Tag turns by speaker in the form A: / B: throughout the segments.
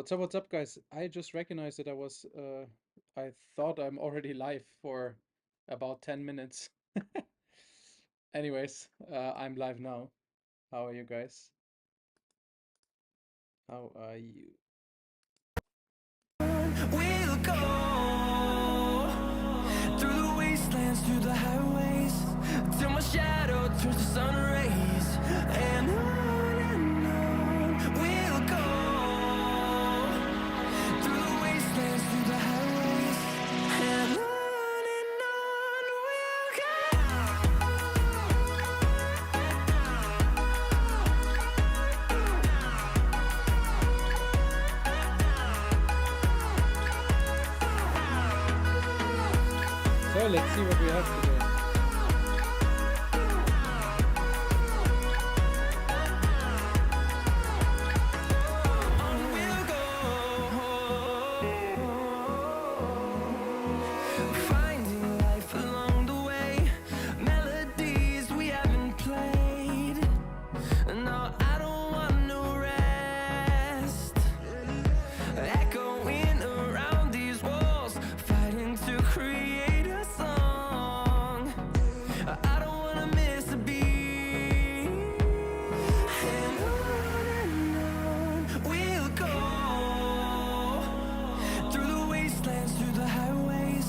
A: What's up, guys? I just recognized that I thought I'm already live for about 10 minutes. Anyways, I'm live now. How are you guys? How are you?
B: We'll go through the wastelands, through the highways, till my shadow turns to sun rays. And on we'll go through the wastelands, through the highways, and on we'll
A: So let's see what we have today.
B: finding life along the way, melodies we haven't played. No, I don't want no rest. Echoing around these walls, fighting to create a song. I don't wanna miss a beat. And on we'll go through the wastelands, through the highways,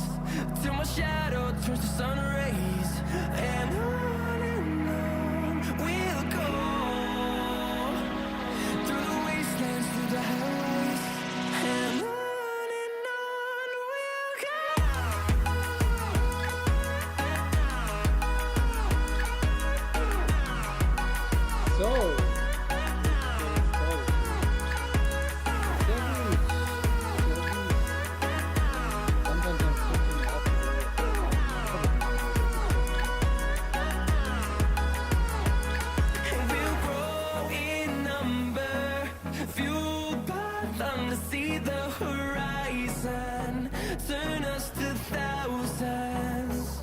B: till my shadow turns to sun rays. And on we'll go through the wastelands, through the highways, and on we'll
A: So, sometimes I'm thinking
B: and we'll grow in number, fueled by them to see the horizon, turn us to thousands.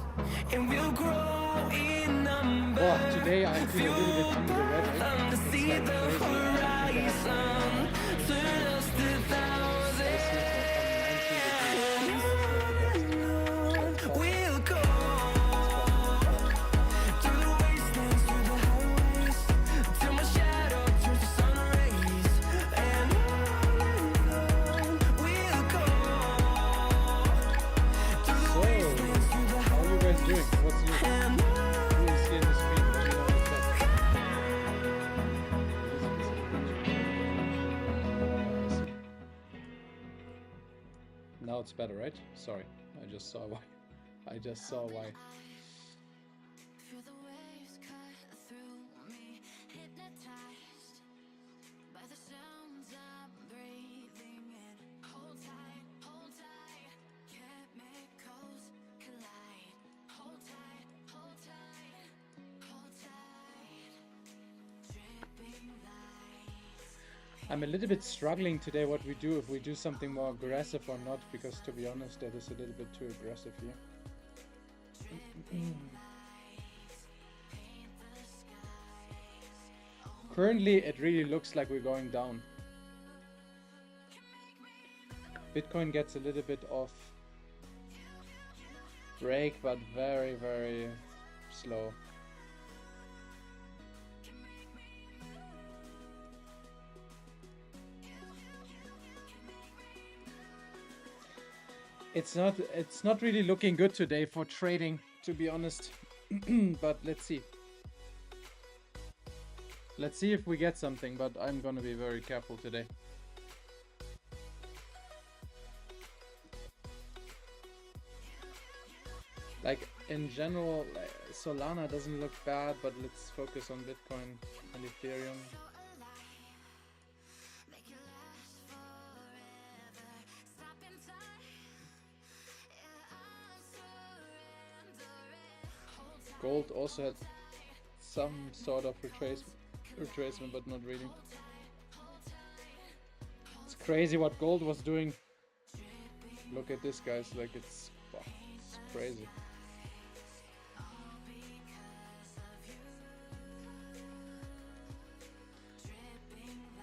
B: And we'll grow in number,
A: Oh, today I feel a little bit
B: fueled
A: under the
B: by
A: weather.
B: them to
A: It's
B: see
A: like
B: the
A: crazy.
B: horizon, turn us to thousands. We'll go through the wastelands, through the highways, till my shadow turns to sun rays. And on we'll go through the wastelands, through the
A: How are you guys doing? What's new?
B: and
A: Who is here in the stream? Let me know in the chat. Now it's better, right? Sorry, I just saw why. I just saw why.
C: Feel the waves cut through me, hypnotized by the sounds I'm breathing in. Hold tight, chemicals collide. Hold tight, hold tight, hold tight. Dripping lights.
A: I'm a little bit struggling today what we do, if we do something more aggressive or not, because to be honest, that is a little bit too aggressive here. Currently, it really looks like we're going down. Bitcoin gets a little bit of break, but very, very slow. It's not really looking good today for trading, to be honest. But let's see. Let's see if we get something, but I'm gonna be very careful today. Like in general, Solana doesn't look bad, but let's focus on Bitcoin and Ethereum.
C: Make it last forever. Stop in time. Yeah, I'm surrendering. Hold tight.
A: Gold also had some sort of retracement, but not really. It's crazy what gold was doing. Look at this, guys. Like it's crazy.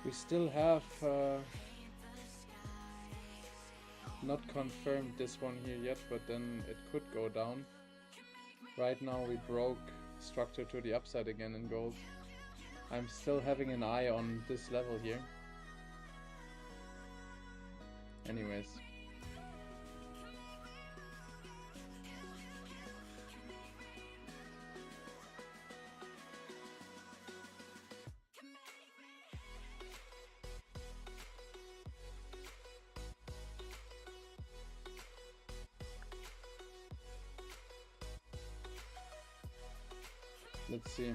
A: We still have not confirmed this one here yet, but then it could go down. Right now we broke structure to the upside again in gold. I'm still having an eye on this level here. Anyways. Let's see.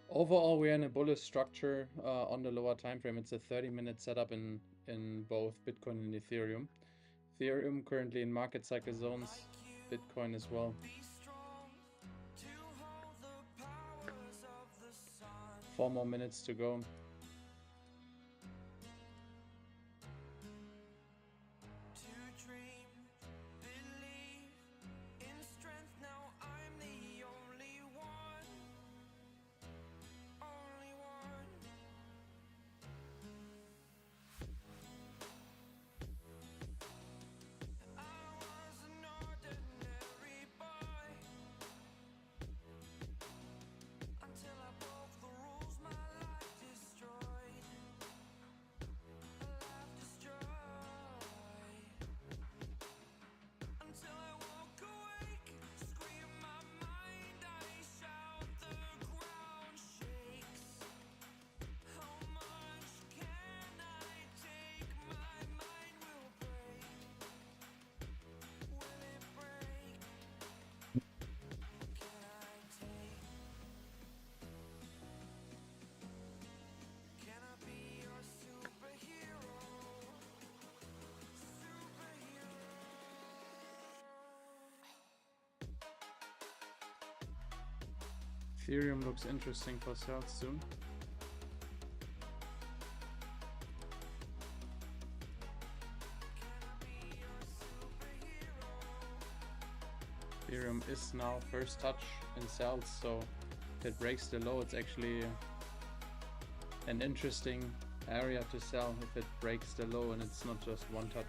A: Overall, we are in a bullish structure on the lower time frame. It's a 30-minute setup in both Bitcoin and Ethereum. Ethereum currently in market cycle zones, Bitcoin as well. 4 more minutes to go. Ethereum looks interesting for sales soon. Ethereum is now first touch in sales, so if it breaks the low, it's actually an interesting area to sell if it breaks the low and it's not just one touch.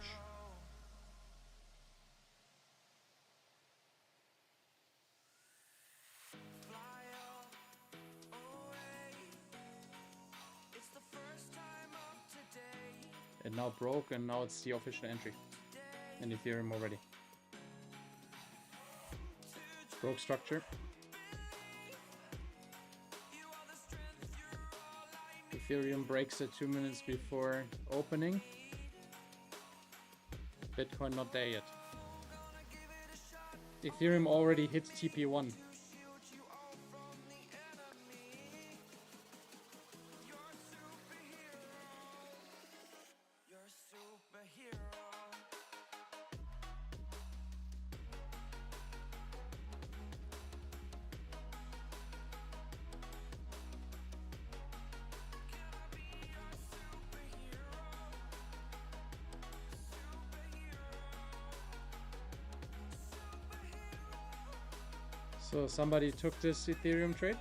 A: It now broke and now it's the official entry in Ethereum already. Broke structure. Ethereum breaks it 2 minutes before opening. Bitcoin not there yet. Ethereum already hit TP1. So somebody took this Ethereum trade.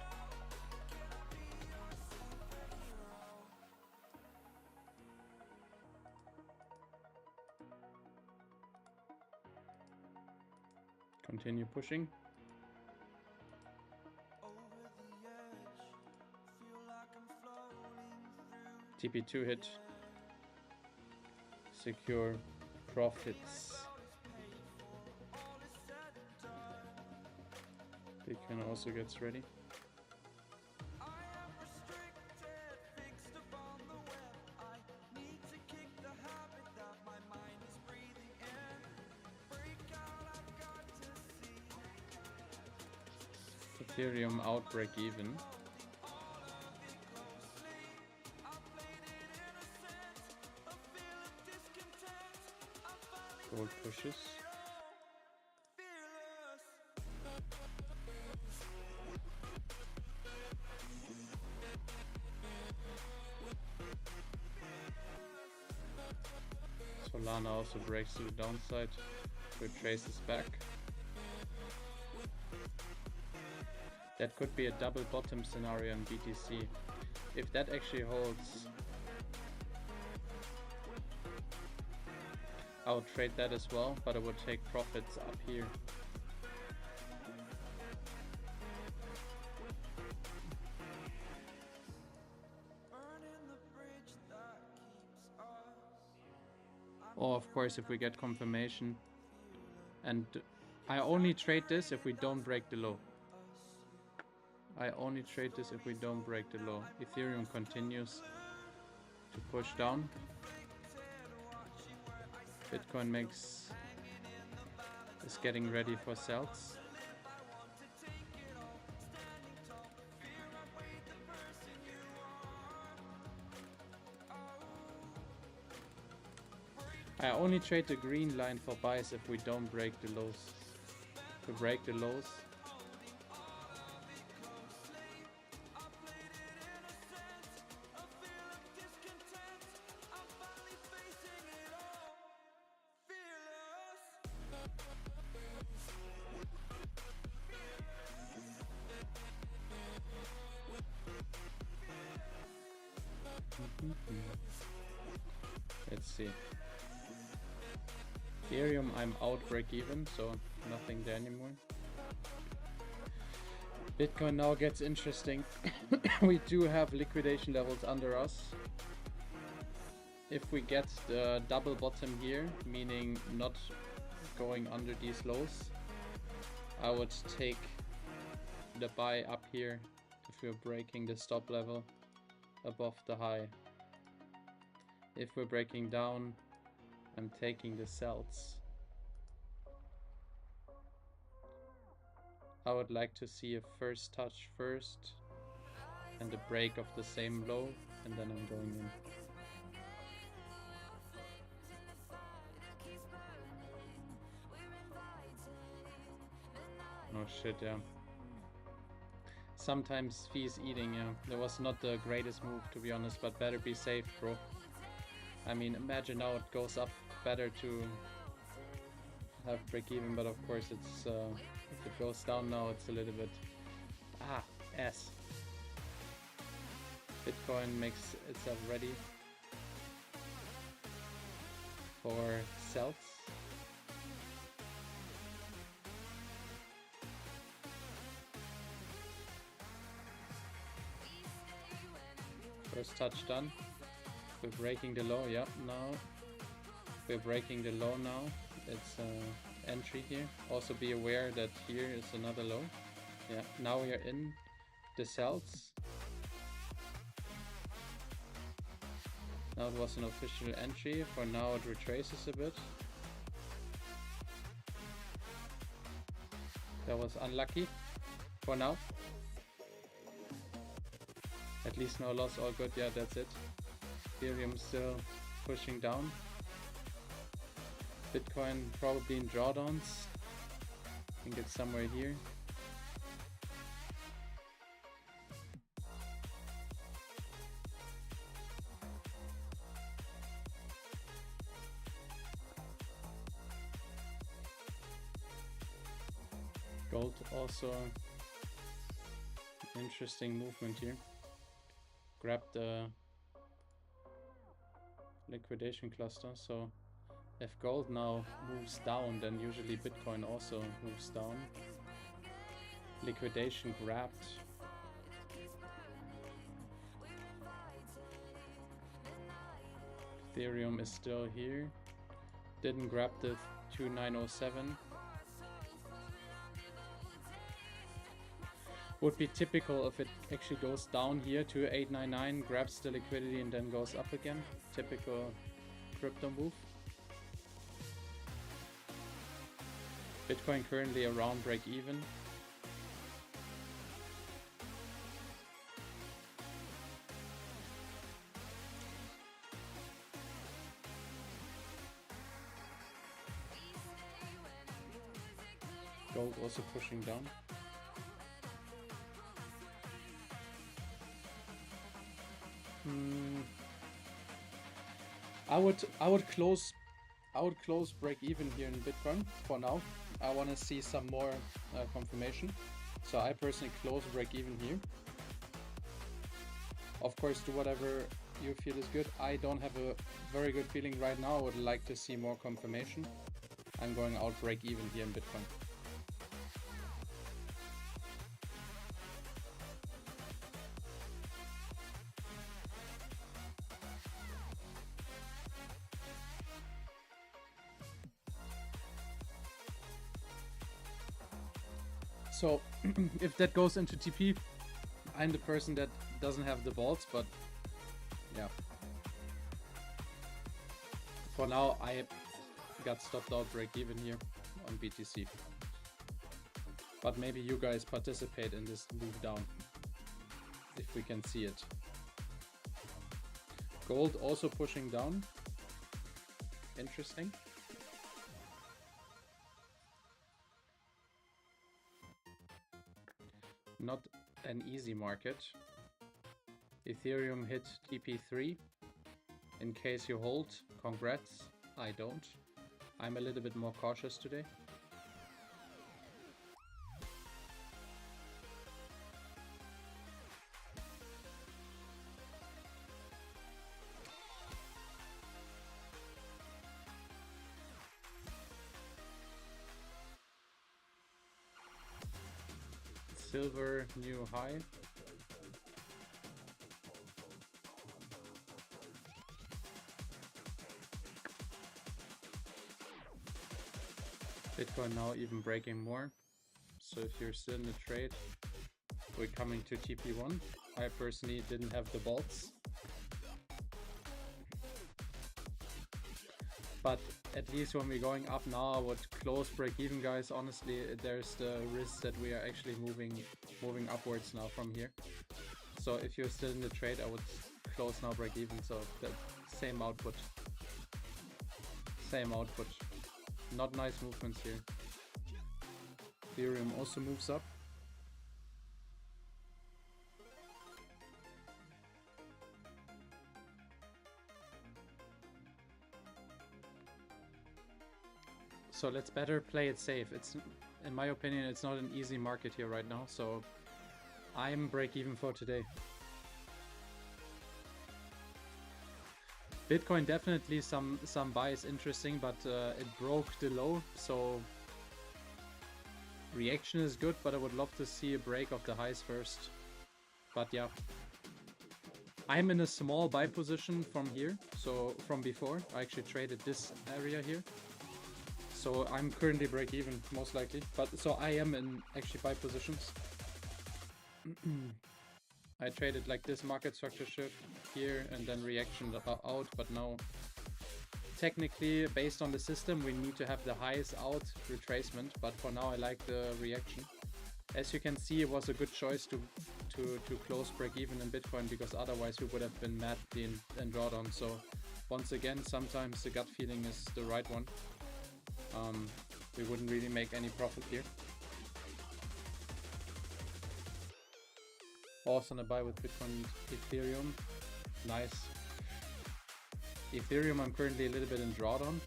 A: Continue pushing. TP2 hit. Secure profits. Bitcoin also gets ready. Ethereum outbreak even. Gold pushes. Solana also breaks to the downside, retraces back. That could be a double bottom scenario in BTC. If that actually holds, I would trade that as well, but I would take profits up here. Or of course if we get confirmation, and I only trade this if we don't break the low. I only trade this if we don't break the low. Ethereum continues to push down. Bitcoin is getting ready for sells. I only trade the green line for buys if we don't break the lows. If we break the lows, let's see. Ethereum, I'm out break even, so nothing there anymore. Bitcoin now gets interesting. We do have liquidation levels under us. If we get the double bottom here, meaning not going under these lows, I would take the buy up here if we're breaking the stop level above the high. If we're breaking down, I'm taking the sells. I would like to see a first touch first and a break of the same low, and then I'm going in. Oh shit, yeah. Sometimes fees eating, yeah. That was not the greatest move, to be honest, but better be safe, bro. I mean, imagine now it goes up, better to have break even, but of course it's if it goes down now, it's a little bit ass. Bitcoin makes itself ready for sells. First touch done. We're breaking the low, yeah, now. We're breaking the low now. It's entry here. Also be aware that here is another low. Yeah, now we are in the sells. Now it was an official entry. For now it retraces a bit. That was unlucky for now. At least no loss, all good. Yeah, that's it. Ethereum still pushing down. Bitcoin probably in drawdowns. I think it's somewhere here. Gold also interesting movement here. Grab the liquidation cluster, so if gold now moves down, then usually Bitcoin also moves down. Liquidation grabbed. Ethereum is still here. Didn't grab the 2907. Would be typical if it actually goes down here to 899, grabs the liquidity and then goes up again. Typical crypto move. Bitcoin currently around break even. Gold also pushing down. I would close I would close break even here in Bitcoin for now. I want to see some more confirmation. So I personally close break even here. Of course, do whatever you feel is good. I don't have a very good feeling right now. I would like to see more confirmation. I'm going out break even here in Bitcoin. So if that goes into TP, I'm the person that doesn't have the balls, but yeah. For now, I got stopped out break even here on BTC. But maybe you guys participate in this move down, if we can see it. Gold also pushing down. Interesting. Not an easy market. Ethereum hit TP3. In case you hold, congrats. I don't. I'm a little bit more cautious today. Silver new high. Bitcoin now even breaking more. So if you're still in the trade, we're coming to TP1. I personally didn't have the bolts. But at least when we're going up now, I would close break even, guys. Honestly, there's the risk that we are actually moving upwards now from here. So if you're still in the trade, I would close now break even. So that same output. Same output. Not nice movements here. Ethereum also moves up. So let's better play it safe. It's, in my opinion, it's not an easy market here right now. So I'm break even for today. Bitcoin definitely some buys interesting, but it broke the low. So reaction is good, but I would love to see a break of the highs first. But yeah, I'm in a small buy position from here. So from before, I actually traded this area here. So I'm currently break even, most likely. But so I am in actually buy positions. I traded like this market structure shift here and then reaction out. But now, technically, based on the system, we need to have the highs out retracement. But for now, I like the reaction. As you can see, it was a good choice to close break even in Bitcoin, because otherwise we would have been madly in drawdown. So once again, sometimes the gut feeling is the right one. We wouldn't really make any profit here. Also on a buy with Bitcoin, Ethereum. Nice. Ethereum, I'm currently a little bit in drawdown.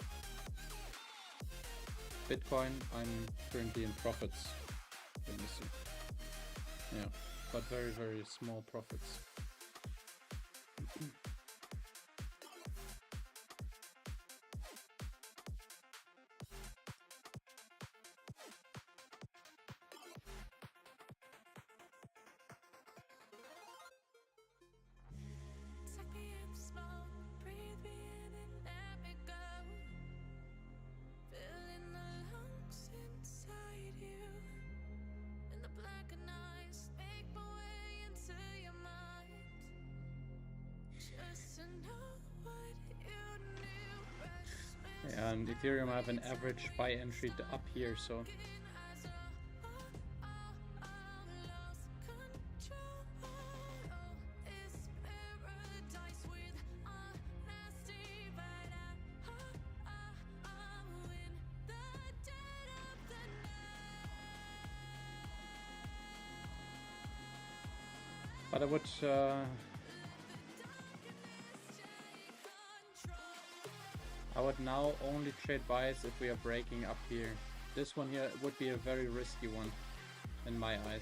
A: Bitcoin, I'm currently in profits. Let me see. Yeah, but very, very small profits.
C: Take me in slow, breathe me in and let me go. Filling the lungs inside you. In the blackened eyes, make my way into your mind. Just to know what you knew. Restless
A: Yeah, and Ethereum, I have an average buy entry up here, so
C: as lost control. It's paradise with honesty, but I'm in the dead of the night.
A: but I would I would now only trade buys if we are breaking up here. This one here would be a very risky one in my eyes.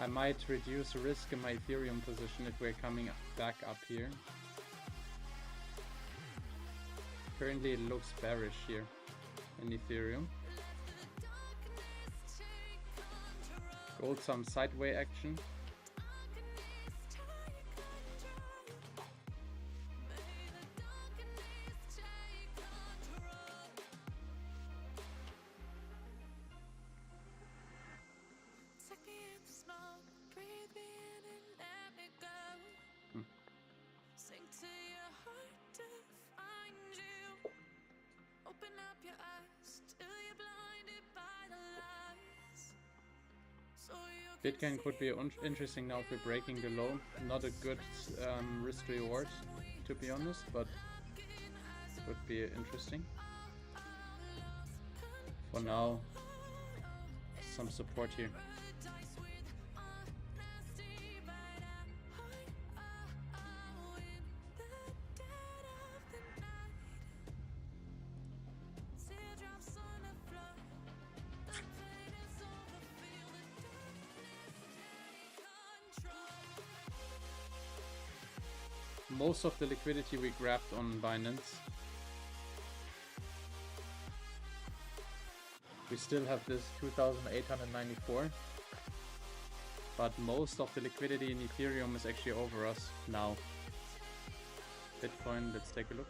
A: I might reduce risk in my Ethereum position if we're coming back up here. Currently it looks bearish here in Ethereum. Gold some sideways action. Bitcoin could be interesting now if we're breaking the low. Not a good risk reward, to be honest, but would be interesting. For now, some support here. Most of the liquidity we grabbed on Binance. We still have this 2,894, but most of the liquidity in Ethereum is actually over us now. Bitcoin, let's take a look.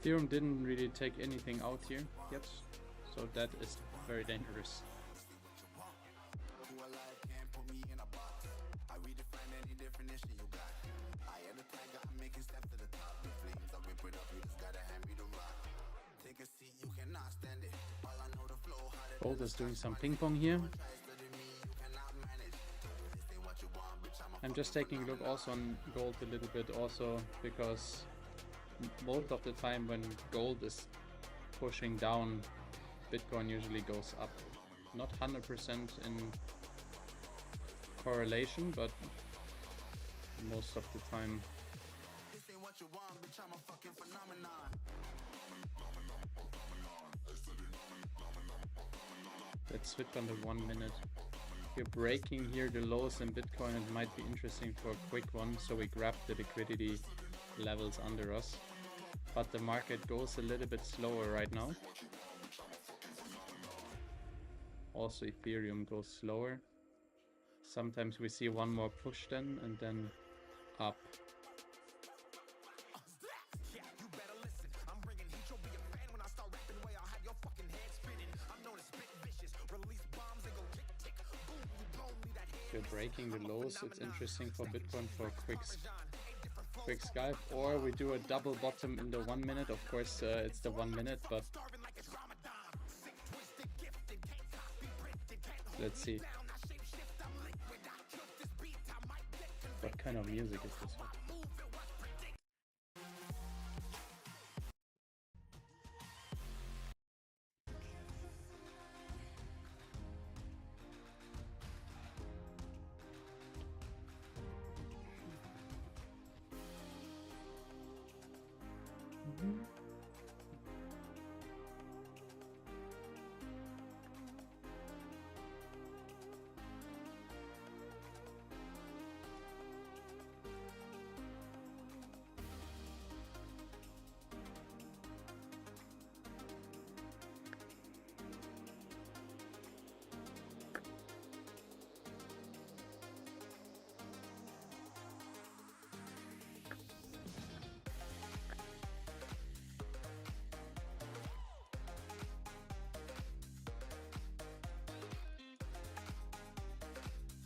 A: Ethereum didn't really take anything out here yet, so that is very dangerous. Gold is doing some ping pong here. I'm just taking a look also on gold a little bit also because most of the time when gold is pushing down, Bitcoin usually goes up. Not 100% in correlation, but most of the time. Let's switch on the 1 minute. We're breaking here the lows in Bitcoin. It might be interesting for a quick one, so we grab the liquidity levels under us. But the market goes a little bit slower right now. Also Ethereum goes slower. Sometimes we see one more push then and then up. If you're breaking the lows, it's interesting for Bitcoin for a quick scalp, or we do a double bottom in the 1 minute. Of course, it's the 1 minute, but let's see. What kind of music is this one?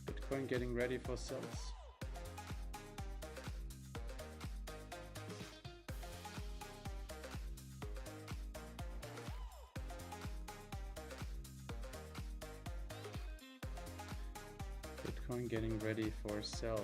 A: Bitcoin getting ready for sells. Bitcoin getting ready for sells.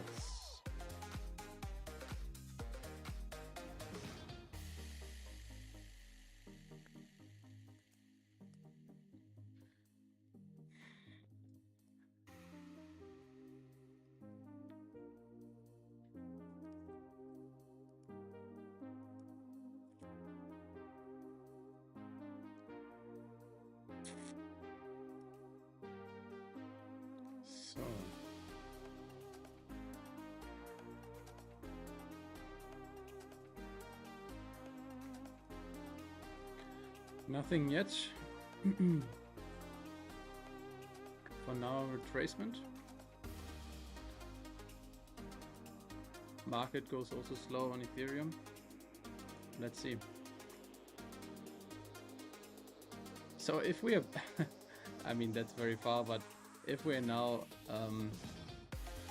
A: Nothing yet. For now, retracement. Market goes also slow on Ethereum. Let's see. So if we are, I mean that's very far, but if we're now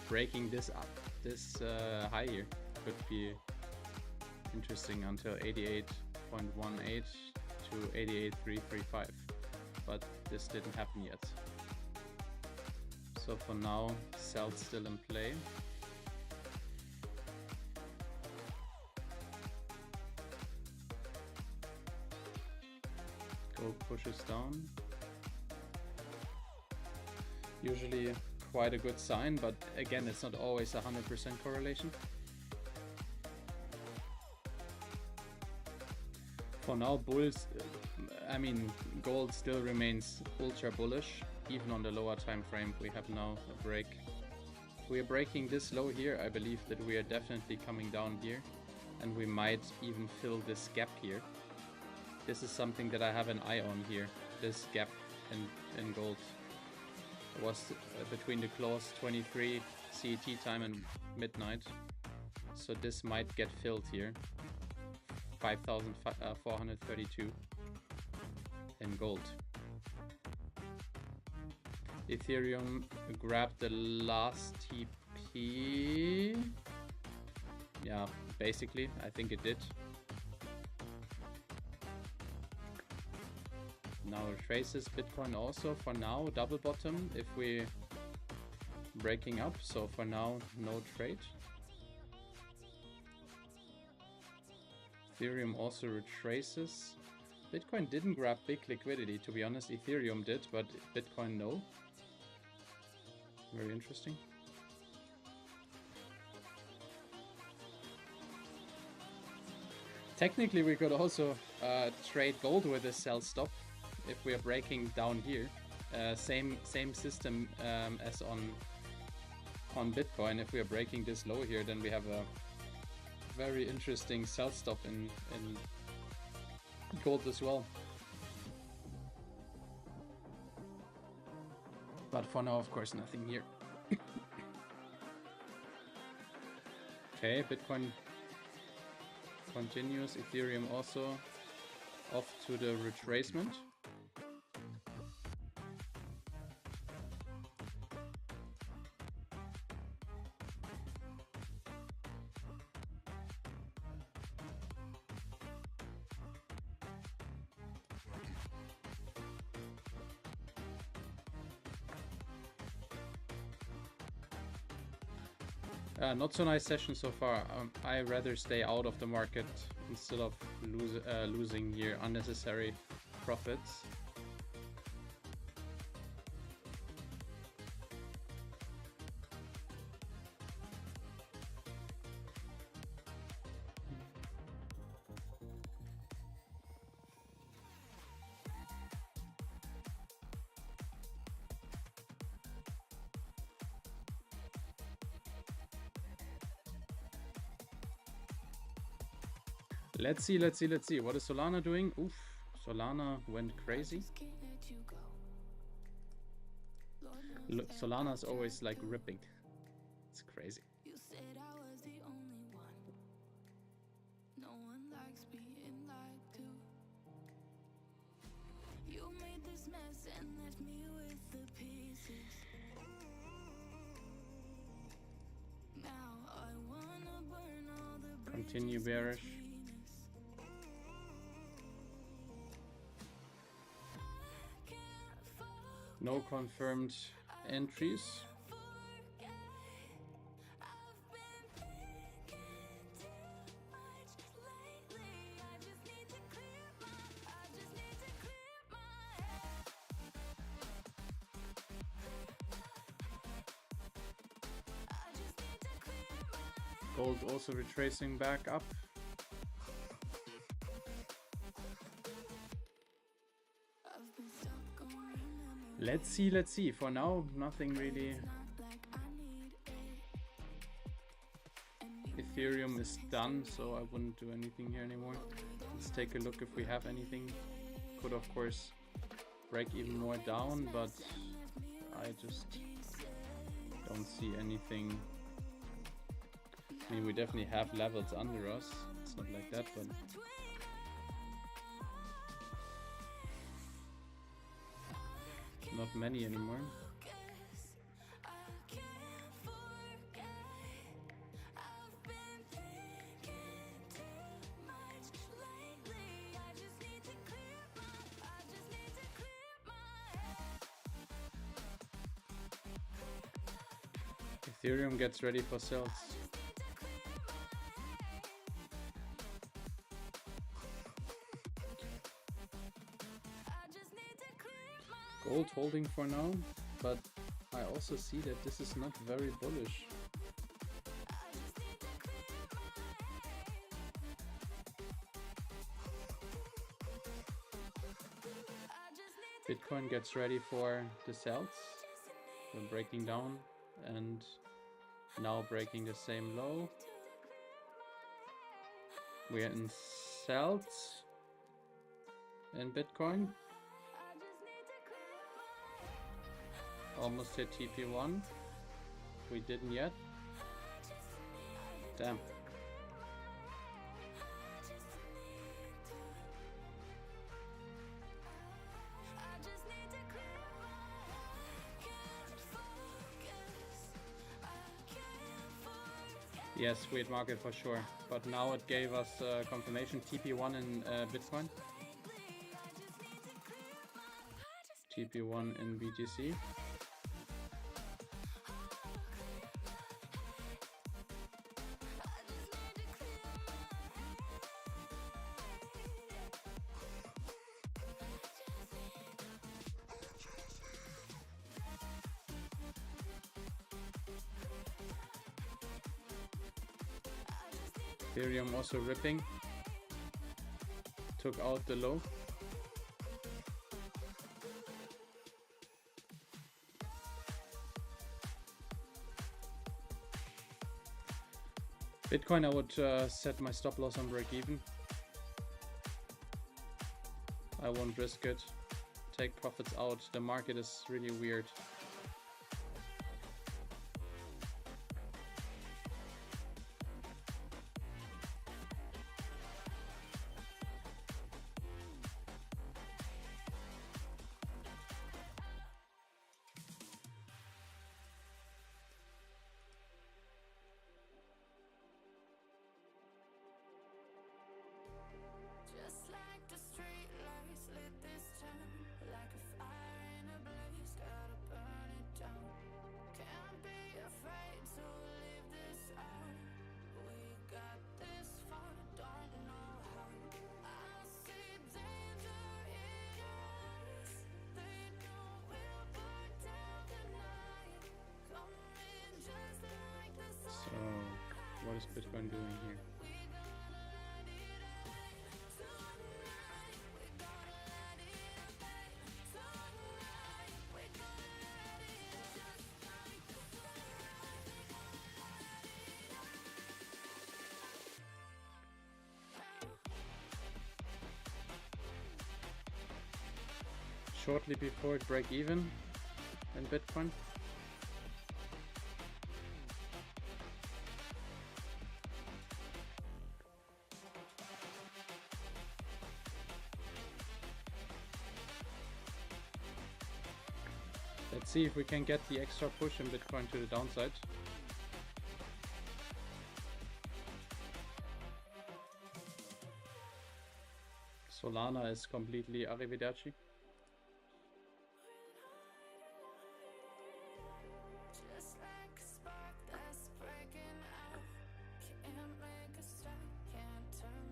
A: breaking this up, this high here could be interesting until 88.18 to 88.335, but this didn't happen yet. So for now, sell still in play. Gold pushes down. Usually quite a good sign, but again, it's not always 100% correlation. For now, bulls, I mean, gold still remains ultra bullish, even on the lower time frame. We have now a break. If we are breaking this low here, I believe that we are definitely coming down here, and we might even fill this gap here. This is something that I have an eye on here, this gap in gold. It was between the close 23 CET time and midnight, so this might get filled here. 5,432 in gold. Ethereum grabbed the last TP. Yeah, basically, I think it did. Now retraces. Bitcoin also for now double bottom if we breaking up, so for now no trade. Ethereum also retraces. Bitcoin didn't grab big liquidity, to be honest. Ethereum did, but Bitcoin no. Very interesting. Technically we could also trade gold with a sell stop if we are breaking down here. Same system as on Bitcoin. If we are breaking this low here, then we have a very interesting sell stop in gold as well. But for now, of course, nothing here. Okay, Bitcoin continues. Ethereum also off to the retracement. Not so nice session so far. I rather stay out of the market instead of losing here unnecessary profits. Let's see. What is Solana doing? Oof, Solana went crazy. Solana is always like ripping. It's crazy.
C: You said I was the only one. No one likes being lied to. You made this mess and left me with the pieces. Now I wanna burn all the bridges.
A: Continue bearish. No confirmed entries. Gold also retracing back up. Let's see. For now, nothing really. Ethereum is done, so I wouldn't do anything here anymore. Let's take a look if we have anything. Could of course break even more down, but I just don't see anything. I mean, we definitely have levels under us. It's not like that, but not many anymore. Ethereum gets ready for sales. Gold holding for now, but I also see that this is not very bullish. Bitcoin gets ready for the sells. We're breaking down and now breaking the same low. We're in sells in Bitcoin. Almost hit TP1. We didn't yet. Damn. Yes, weird market for sure. But now it gave us confirmation TP1 in Bitcoin. TP1 in BTC. Ethereum also ripping. Took out the low. Bitcoin, I would set my stop loss on break even. I won't risk it. Take profits out. The market is really weird.
C: Just like the street lights lit this town, like a fire in a blaze, gotta burn it down. Can't be afraid to leave this out. We got this far, don't know how. I see danger in your eyes. They know we'll burn down the night. Coming just like the sun.
A: So, what is Bitcoin doing here? Shortly before it break even in Bitcoin. Let's see if we can get the extra push in Bitcoin to the downside. Solana is completely arrivederci.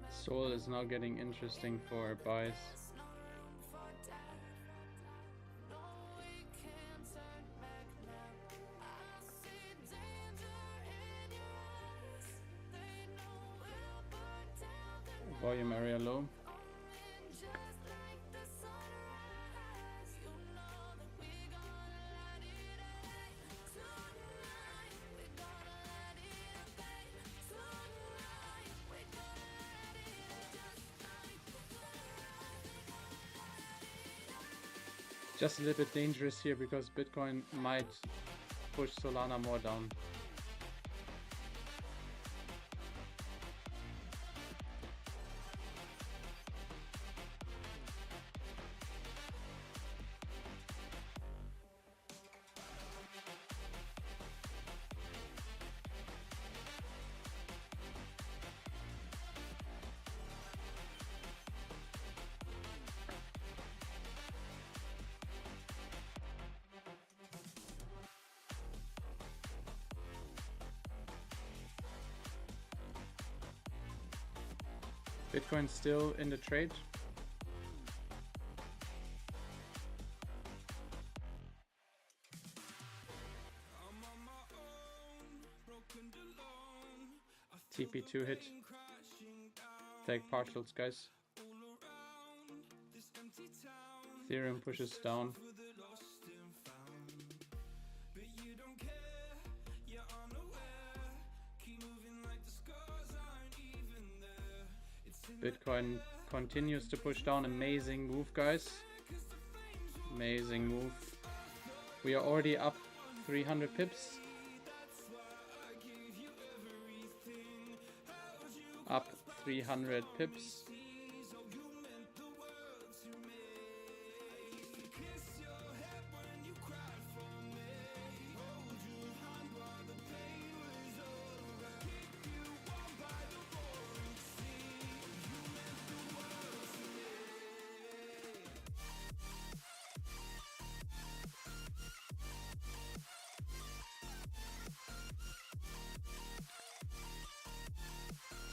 A: Sol is now getting interesting for buys. Volume area low. Just a little bit dangerous here because Bitcoin might push Solana more down. Bitcoin still in the trade. TP2 hit. Take partials, guys. Ethereum pushes down. Bitcoin continues to push down. Amazing move, guys. Amazing move. We are already up 300 pips. Up 300 pips.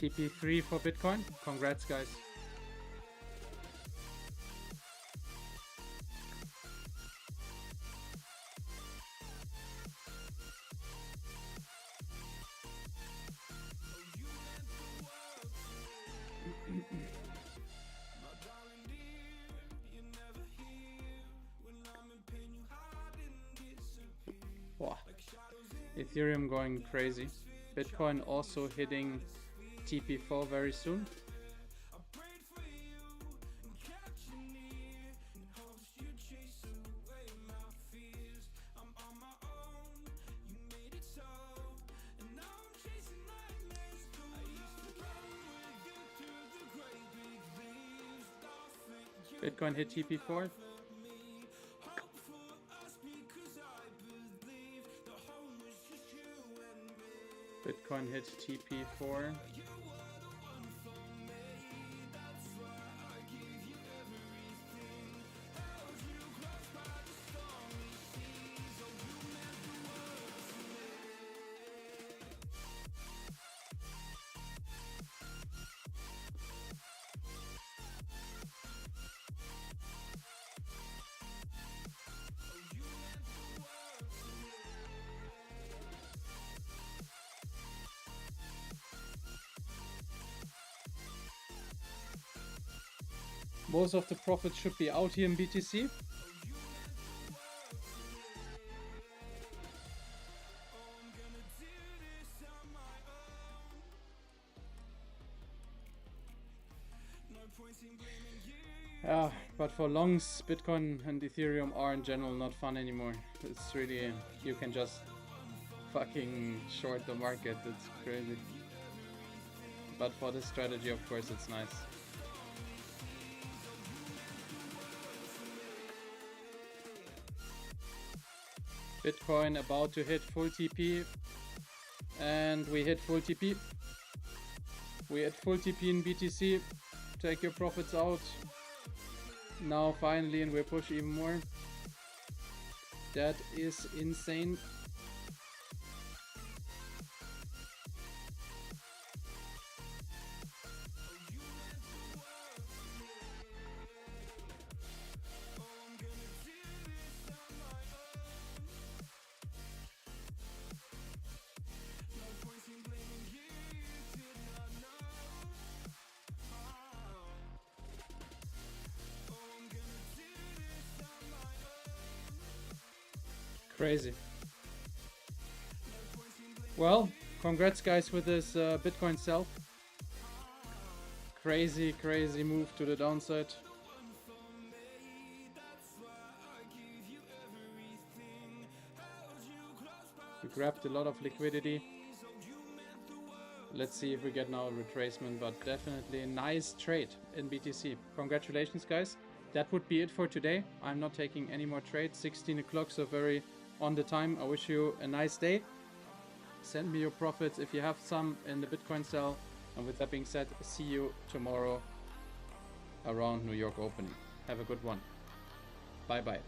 A: TP3 for Bitcoin. Congrats, guys. Wow. Ethereum going crazy. Bitcoin also hitting TP4 very soon. Bitcoin hit TP4. Bitcoin hit TP4. Most of the profits should be out here in BTC. Yeah, but for longs, Bitcoin and Ethereum are in general not fun anymore. It's really, you can just fucking short the market. It's crazy. But for this strategy, of course, it's nice. Bitcoin about to hit full TP, and we hit full TP. We hit full TP in BTC. Take your profits out. Now finally, and we push even more. That is insane. Crazy. Well, congrats guys with this Bitcoin sell. Crazy move to the downside. grabbed a lot of liquidity. Let's see if we get now a retracement, but definitely a nice trade in BTC. Congratulations, guys. That would be it for today. I'm not taking any more trades. 16 o'clock, so very on the time. I wish you a nice day. Send me your profits if you have some in the Bitcoin sell. And with that being said, see you tomorrow around New York opening. Have a good one. Bye bye.